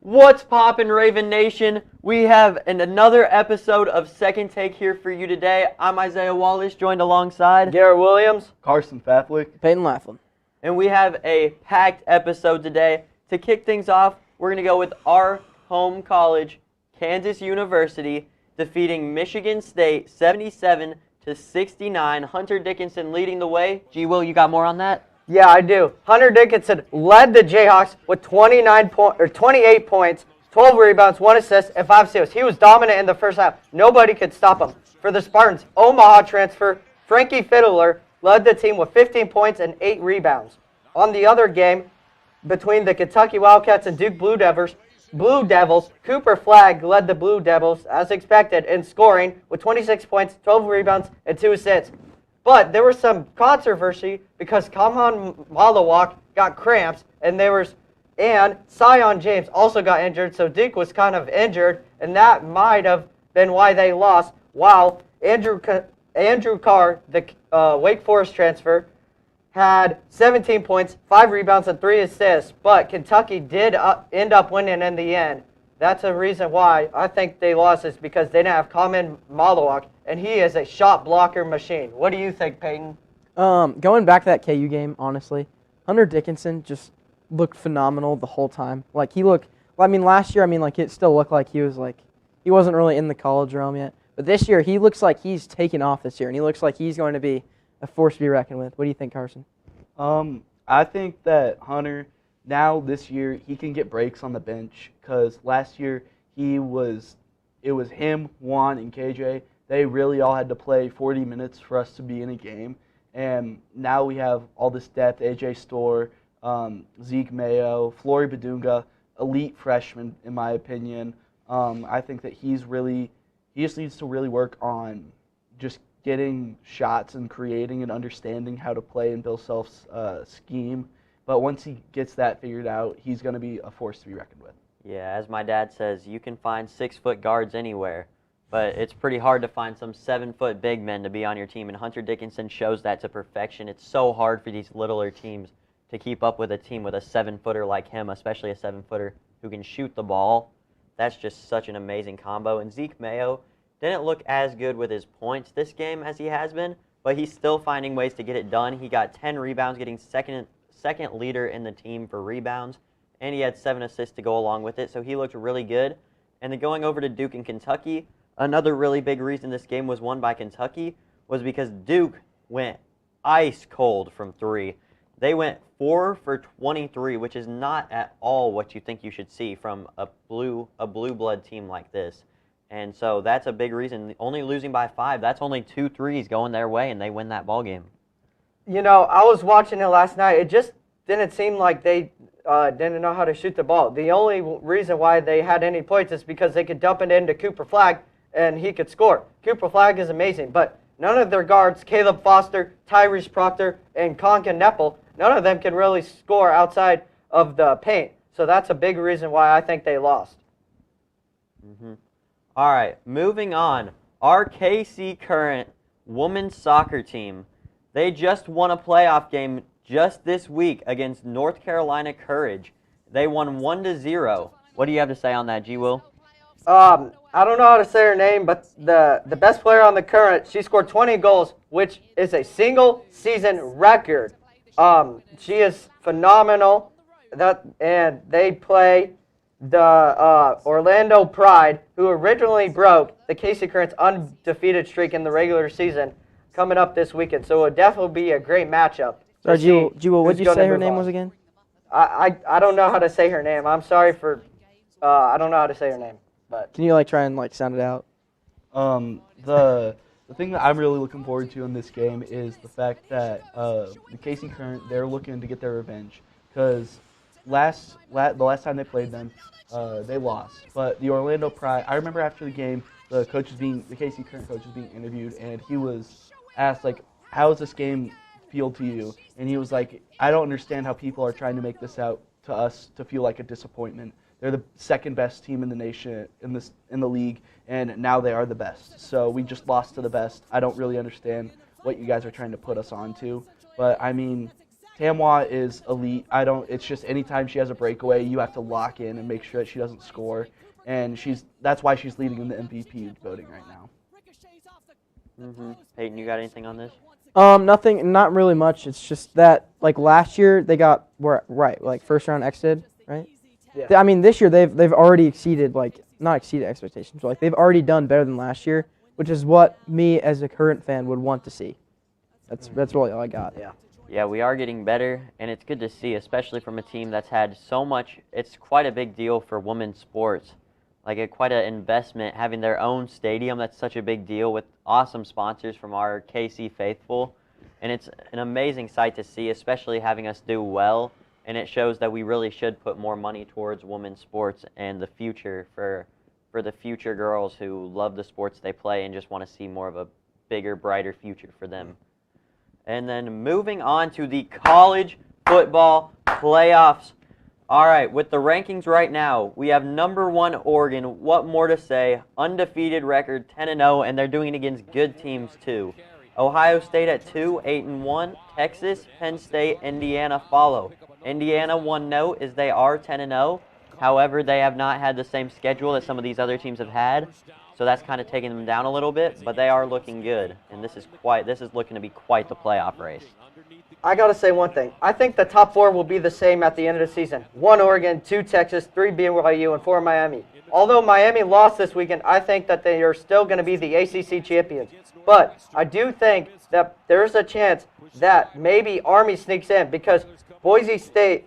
What's poppin', Raven Nation? We have another episode of Second Take here for you today. I'm Isaiah Wallace, joined alongside Garrett Williams, Carson Fathlick, Peyton Laughlin. And we have a packed episode today. To kick things off, we're going to go with our home college, Kansas University, defeating Michigan State 77-69. Hunter Dickinson leading the way. G. Will, you got more on that? Yeah, I do. Hunter Dickinson led the Jayhawks with 28 points, 12 rebounds, 1 assist, and 5 steals. He was dominant in the first half. Nobody could stop him. For the Spartans, Omaha transfer Frankie Fiddler led the team with 15 points and 8 rebounds. On the other game, between the Kentucky Wildcats and Duke Blue Devils, Cooper Flagg led the Blue Devils, as expected, in scoring with 26 points, 12 rebounds, and 2 assists. But there was some controversy because Kamhan Malawak got cramps, and Sion James also got injured, so Duke was kind of injured, and that might have been why they lost, while Andrew Carr, the Wake Forest transfer, had 17 points, 5 rebounds, and 3 assists, but Kentucky did end up winning in the end. That's a reason why I think they lost, is because they didn't have Kamhan Malawak, and he is a shot blocker machine. What do you think, Peyton? Going back to that KU game, honestly, Hunter Dickinson just looked phenomenal the whole time. Last year, it still looked like he wasn't really in the college realm yet. But this year, he looks like he's taken off this year, and he looks like he's going to be a force to be reckoned with. What do you think, Carson? I think that Hunter, now this year, he can get breaks on the bench because last year it was him, Juan, and KJ. They really all had to play 40 minutes for us to be in a game. And now we have all this depth, AJ Storr, Zeke Mayo, Flory Badunga, elite freshman, in my opinion. I think that he just needs to really work on just getting shots and creating and understanding how to play in Bill Self's scheme. But once he gets that figured out, he's going to be a force to be reckoned with. Yeah, as my dad says, you can find 6-foot guards anywhere, but it's pretty hard to find some 7-foot big men to be on your team, and Hunter Dickinson shows that to perfection. It's so hard for these littler teams to keep up with a team with a 7-footer like him, especially a 7-footer who can shoot the ball. That's just such an amazing combo. And Zeke Mayo didn't look as good with his points this game as he has been, but he's still finding ways to get it done. He got 10 rebounds, getting second leader in the team for rebounds, and he had 7 assists to go along with it, so he looked really good. And then going over to Duke and Kentucky, another really big reason this game was won by Kentucky was because Duke went ice cold from 3. They went 4 for 23, which is not at all what you think you should see from a blue blood team like this. And so that's a big reason. Only losing by 5, that's only 2 threes going their way, and they win that ball game. You know, I was watching it last night. It just didn't seem like they didn't know how to shoot the ball. The only reason why they had any points is because they could dump it into Cooper Flagg, and he could score. Cooper Flagg is amazing, but none of their guards, Caleb Foster, Tyrese Proctor, and Konka Neppel, none of them can really score outside of the paint. So that's a big reason why I think they lost. Mm-hmm. All right, moving on. Our KC Current women's soccer team, they just won a playoff game just this week against North Carolina Courage. They won 1-0. What do you have to say on that, G. Will? I don't know how to say her name, but the best player on the Current, she scored 20 goals, which is a single-season record. She is phenomenal. And they play the Orlando Pride, who originally broke the KC Current's undefeated streak in the regular season, coming up this weekend. So it would definitely be a great matchup. Sorry, Jewel, what did you say her name was again? I don't know how to say her name. I'm sorry for I don't know how to say her name. But can you try and sound it out? The thing that I'm really looking forward to in this game is the fact that the KC Current, they're looking to get their revenge because the last time they played them, they lost. But the Orlando Pride, I remember after the game, the KC Current coach was being interviewed, and he was asked how does this game feel to you? And he was like, I don't understand how people are trying to make this out to us to feel like a disappointment. They're the second best team in the nation in the league, and now they are the best. So we just lost to the best. I don't really understand what you guys are trying to put us onto. But I mean, Tamwa is elite. It's just anytime she has a breakaway, you have to lock in and make sure that she doesn't score. And that's why she's leading in the MVP voting right now. Peyton, you got anything on this? Nothing, not really much. It's just that like last year they got like first round exited, right? Yeah. I mean this year they've already exceeded not exceeded expectations, but like they've already done better than last year, which is what me as a current fan would want to see. That's really all I got. Yeah. Yeah, we are getting better, and it's good to see, especially from a team that's had so much. It's quite a big deal for women's sports, like quite an investment having their own stadium. That's such a big deal with awesome sponsors from our KC faithful, and it's an amazing sight to see, especially having us do well. And it shows that we really should put more money towards women's sports and the future for the future girls who love the sports they play and just want to see more of a bigger, brighter future for them. And then moving on to the college football playoffs. All right, with the rankings right now, we have number 1 Oregon. What more to say? Undefeated record, 10-0, and they're doing it against good teams too. Ohio State at 2, 8-1. Texas, Penn State, Indiana follow. Indiana, one note is they are 10-0. However, they have not had the same schedule that some of these other teams have had. So that's kind of taking them down a little bit, but they are looking good, and this is looking to be quite the playoff race. I got to say one thing. I think the top 4 will be the same at the end of the season. 1 Oregon, 2 Texas, 3 BYU, and 4 Miami. Although Miami lost this weekend, I think that they are still going to be the ACC champions. But I do think that there's a chance that maybe Army sneaks in because Boise State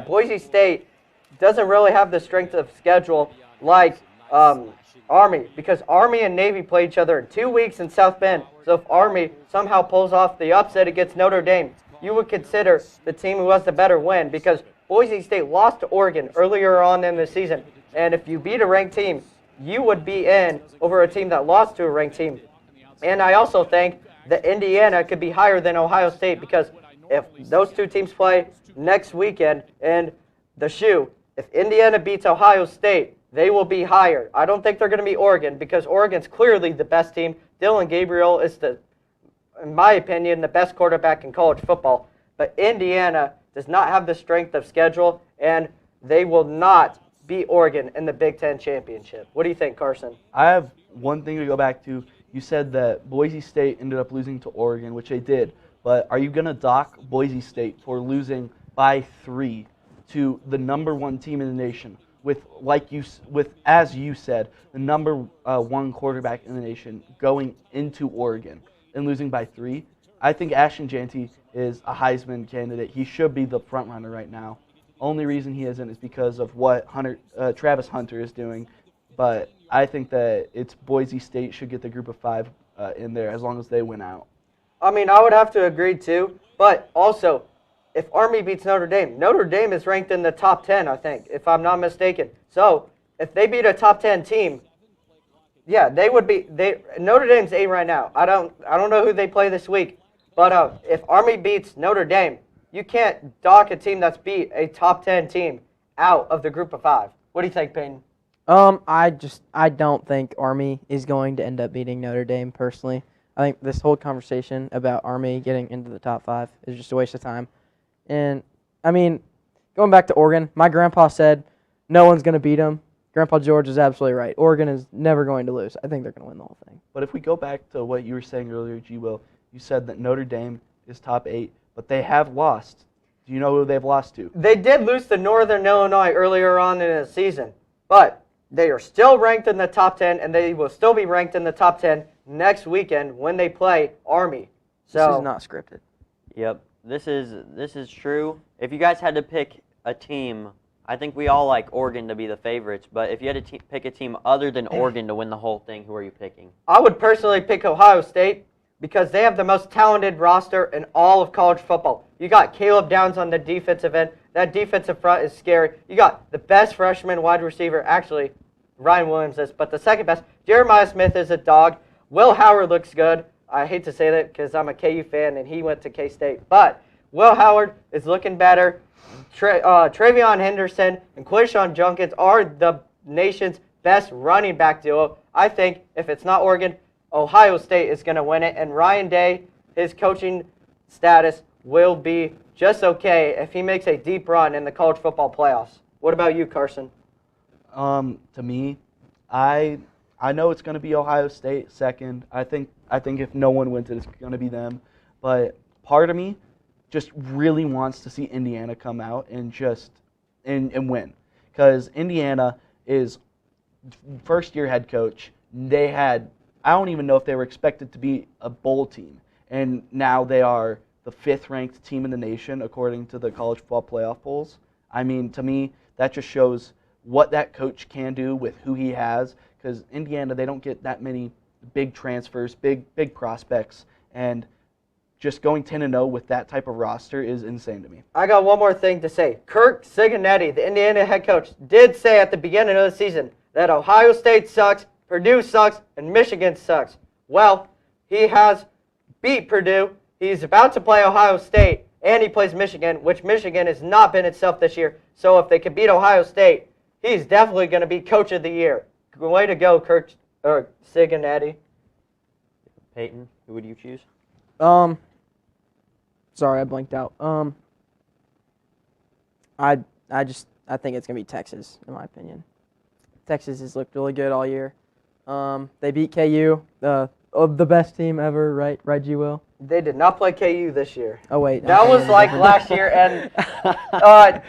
Boise State doesn't really have the strength of schedule like Army, because Army and Navy play each other in 2 weeks in South Bend. So if Army somehow pulls off the upset against Notre Dame, you would consider the team who has the better win, because Boise State lost to Oregon earlier on in the season. And if you beat a ranked team, you would be in over a team that lost to a ranked team. And I also think that Indiana could be higher than Ohio State, because if those 2 teams play next weekend in the shoe, if Indiana beats Ohio State, they will be higher. I don't think they're going to be Oregon, because Oregon's clearly the best team. Dylan Gabriel is, in my opinion, the best quarterback in college football. But Indiana does not have the strength of schedule, and they will not beat Oregon in the Big Ten championship. What do you think, Carson? I have one thing to go back to. You said that Boise State ended up losing to Oregon, which they did. But are you going to dock Boise State for losing by 3 to the number 1 team in the nation? As you said, the number 1 quarterback in the nation going into Oregon and losing by 3. I think Ashton Jeanty is a Heisman candidate. He should be the front runner right now. Only reason he isn't is because of what Travis Hunter is doing. But I think that it's Boise State should get the group of 5 in there as long as they win out. I mean, I would have to agree too. But also, if Army beats Notre Dame is ranked in the top 10, I think, if I'm not mistaken. So if they beat a top 10 team, yeah, they would be. Notre Dame's 8 right now. I don't know who they play this week, but if Army beats Notre Dame, you can't dock a team that's beat a top 10 team out of the group of 5. What do you think, Peyton? I don't think Army is going to end up beating Notre Dame personally. I think this whole conversation about Army getting into the top 5 is just a waste of time. And, I mean, going back to Oregon, my grandpa said no one's going to beat them. Grandpa George is absolutely right. Oregon is never going to lose. I think they're going to win the whole thing. But if we go back to what you were saying earlier, G. Will, you said that Notre Dame is top 8, but they have lost. Do you know who they've lost to? They did lose to Northern Illinois earlier on in the season, but they are still ranked in the top 10, and they will still be ranked in the top 10 next weekend when they play Army. So this is not scripted. Yep, this is true. If you guys had to pick a team, I think we all like Oregon to be the favorites, but if you had to pick a team other than Oregon to win the whole thing, who are you picking? I would personally pick Ohio State because they have the most talented roster in all of college football. You got Caleb Downs on the defensive end. That defensive front is scary. You got the best freshman wide receiver, actually, Ryan Williams is, but the second best, Jeremiah Smith is a dog. Will Howard looks good. I hate to say that because I'm a KU fan and he went to K-State. But Will Howard is looking better. Travion Henderson and Quishon Junkins are the nation's best running back duo. I think if it's not Oregon, Ohio State is going to win it. And Ryan Day, his coaching status will be just okay if he makes a deep run in the college football playoffs. What about you, Carson? To me, I know it's going to be Ohio State second. I think if no one wins it, it's going to be them. But part of me just really wants to see Indiana come out and just and win, because Indiana is first-year head coach. They had, I don't even know if they were expected to be a bowl team, and now they are the 5th-ranked team in the nation according to the college football playoff polls. I mean, to me, that just shows what that coach can do with who he has, because Indiana, they don't get that many big transfers, big prospects, and just going 10-0 with that type of roster is insane to me. I got one more thing to say. Kirk Cincinnati, the Indiana head coach, did say at the beginning of the season that Ohio State sucks, Purdue sucks, and Michigan sucks. Well, he has beat Purdue. He's about to play Ohio State, and he plays Michigan, which Michigan has not been itself this year. So if they can beat Ohio State, he's definitely going to be Coach of the Year. Way to go, Kirk Cincinnati. Peyton, who would you choose? Sorry, I blanked out. I think it's gonna be Texas, in my opinion. Texas has looked really good all year. They beat KU, the best team ever, right? Right, G. Will? They did not play KU this year. Oh wait, That was like last year, and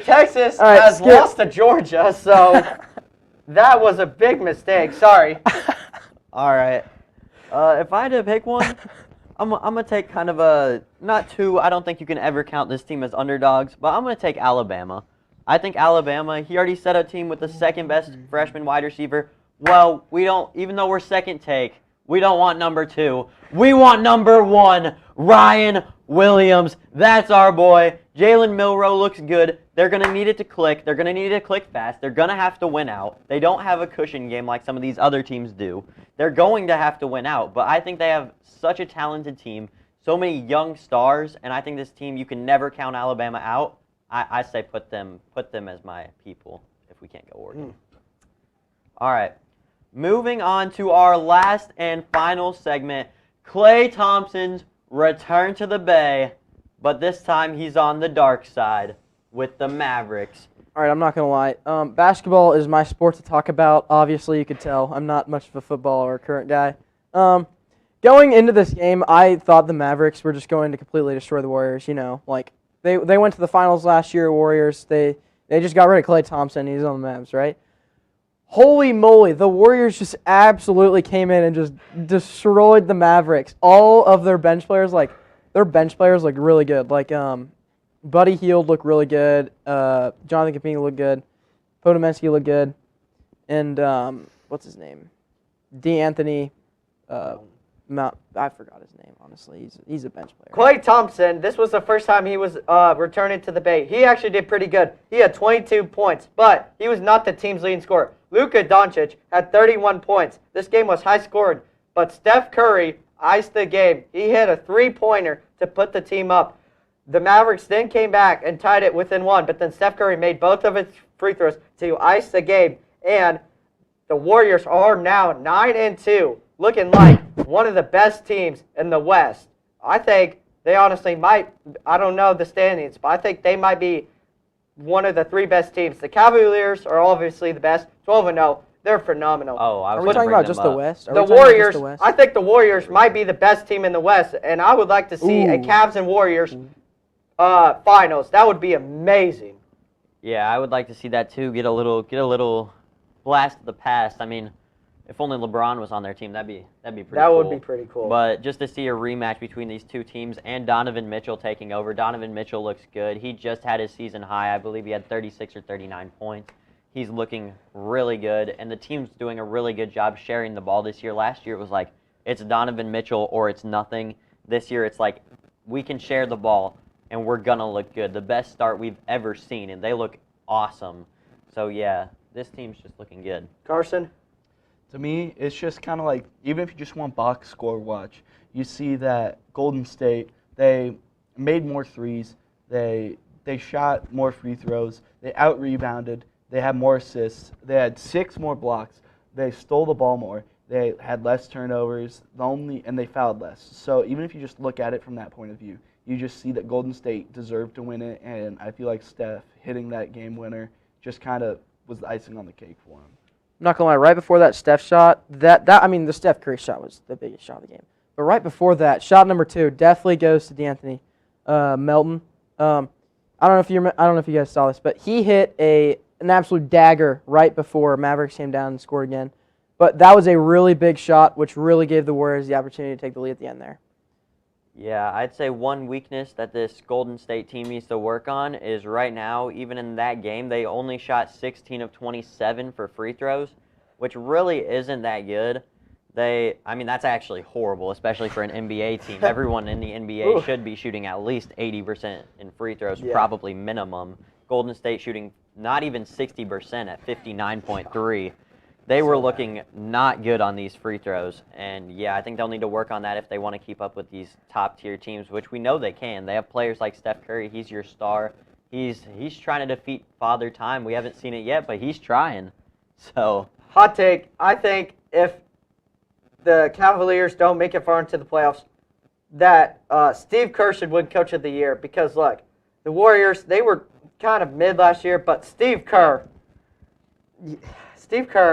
Texas All right, has skip. lost to Georgia, so that was a big mistake. Sorry. All right. If I had to pick one, I'm going to take kind of a, not two, I don't think you can ever count this team as underdogs, but I'm going to take Alabama. I think Alabama, he already set a team with the second best freshman wide receiver. Well, we don't, even though we're second take, we don't want number 2. We want number 1, Ryan Williams. That's our boy. Jalen Milroe looks good. They're going to need it to click. They're going to need it to click fast. They're going to have to win out. They don't have a cushion game like some of these other teams do. They're going to have to win out, but I think they have such a talented team, so many young stars, and I think this team, you can never count Alabama out. I say put them as my people if we can't go Oregon. All right. Moving on to our last and final segment, Klay Thompson's return to the Bay, but this time he's on the dark side with the Mavericks. All right, I'm not going to lie. Basketball is my sport to talk about. Obviously, you could tell. I'm not much of a football or a current guy. Going into this game, I thought the Mavericks were just going to completely destroy the Warriors. You know, like they went to the finals last year, Warriors. They just got rid of Klay Thompson. He's on the Mavs, right? Holy moly, the Warriors just absolutely came in and just destroyed the Mavericks. All of their bench players, their bench players look really good. Like, Buddy Hield looked really good. Jonathan Kuminga looked good. Podomensky looked good. And, what's his name? D'Anthony, I forgot his name, honestly. He's a bench player. Klay Thompson, this was the first time he was returning to the Bay. He actually did pretty good. He had 22 points, but he was not the team's leading scorer. Luka Doncic had 31 points. This game was high-scored, but Steph Curry iced the game. He hit a three-pointer to put the team up. The Mavericks then came back and tied it within 1, but then Steph Curry made both of his free throws to ice the game, and the Warriors are now 9-2, looking like one of the best teams in the West. I think they honestly might, I don't know the standings, but I think they might be one of the 3 best teams. The Cavaliers are obviously the best, 12-0. They're phenomenal. Oh, I was Are we talking bring about them just up. the West? The Warriors, I think the Warriors might be the best team in the West, and I would like to see a Ooh. Cavs and Warriors finals. That would be amazing. Yeah, I would like to see that too. Get a little blast of the past. I mean, if only LeBron was on their team, that'd be pretty cool. That would be pretty cool. But just to see a rematch between these two teams and Donovan Mitchell taking over. Donovan Mitchell looks good. He just had his season high. I believe he had 36 or 39 points. He's looking really good, and the team's doing a really good job sharing the ball this year. Last year it was like, it's Donovan Mitchell or it's nothing. This year it's like, we can share the ball, and we're going to look good. The best start we've ever seen, and they look awesome. So, yeah, this team's just looking good. Carson? To me, it's just kind of like, even if you just want box score watch, you see that Golden State, they made more threes, they shot more free throws, they out-rebounded, they had more assists, they had 6 more blocks, they stole the ball more, they had less turnovers, and they fouled less. So even if you just look at it from that point of view, you just see that Golden State deserved to win it, and I feel like Steph hitting that game winner just kind of was the icing on the cake for him. I'm not gonna lie. Right before that Steph shot, the Steph Curry shot was the biggest shot of the game. But right before that, shot number 2 definitely goes to D'Anthony Melton. I don't know if you guys saw this, but he hit an absolute dagger right before Mavericks came down and scored again. But that was a really big shot, which really gave the Warriors the opportunity to take the lead at the end there. Yeah, I'd say one weakness that this Golden State team needs to work on is right now, even in that game, they only shot 16 of 27 for free throws, which really isn't that good. That's actually horrible, especially for an NBA team. Everyone in the NBA should be shooting at least 80% in free throws, probably minimum. Golden State shooting not even 60% at 59.3. They were looking not good on these free throws, and yeah, I think they'll need to work on that if they want to keep up with these top-tier teams, which we know they can. They have players like Steph Curry. He's your star. He's trying to defeat Father Time. We haven't seen it yet, but he's trying. So, hot take, I think if the Cavaliers don't make it far into the playoffs, that Steve Kerr should win Coach of the Year because, look, the Warriors, they were kind of mid last year, but Steve Kerr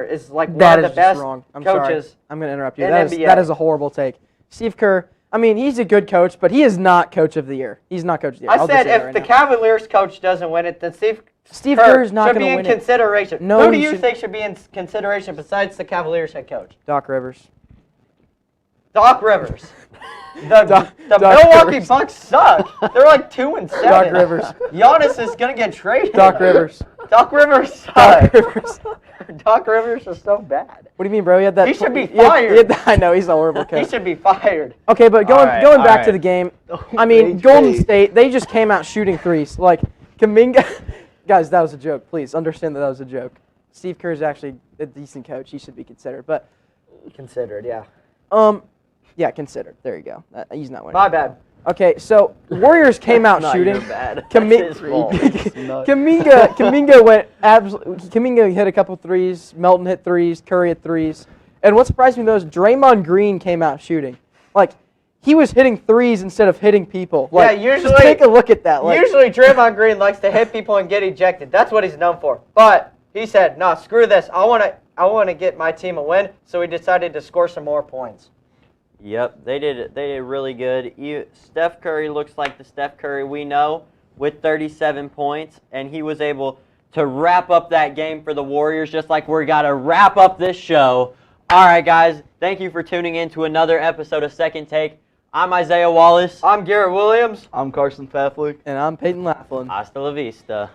is like one of the best coaches. Sorry. I'm going to interrupt you. That is a horrible take. Steve Kerr, he's a good coach, but he is not Coach of the Year. He's not Coach of the Year. I said if the Cavaliers coach doesn't win it, then Steve Kerr is not going to win it. Should be in consideration. No, who do you think should be in consideration besides the Cavaliers head coach? Doc Rivers. Doc Rivers. The Milwaukee Bucks suck. They're like 2-7. Doc Rivers. Giannis is gonna get traded. Doc Rivers. Doc Rivers sucks. Doc Rivers. Doc Rivers is so bad. What do you mean, bro? He should be fired. I know he's a horrible coach. He should be fired. Okay, but going back to the game, Golden State, they just came out shooting threes. Like Kuminga, guys, that was a joke. Please understand that was a joke. Steve Kerr is actually a decent coach. He should be considered, but considered, yeah. Yeah, considered. There you go. He's not winning. My bad. Okay, so Warriors came out shooting. Not your bad. That's his fault. Kuminga hit a couple threes. Melton hit threes. Curry hit threes. And what surprised me though is Draymond Green came out shooting. Like he was hitting threes instead of hitting people. Like, yeah, usually just take a look at that. Like, usually Draymond Green likes to hit people and get ejected. That's what he's known for. But he said, "No, screw this. I want to get my team a win." So he decided to score some more points. Yep, they did really good. Steph Curry looks like the Steph Curry we know with 37 points, and he was able to wrap up that game for the Warriors just like we're got to wrap up this show. All right, guys, thank you for tuning in to another episode of Second Take. I'm Isaiah Wallace. I'm Garrett Williams. I'm Carson Paflick. And I'm Peyton Laughlin. Hasta la vista.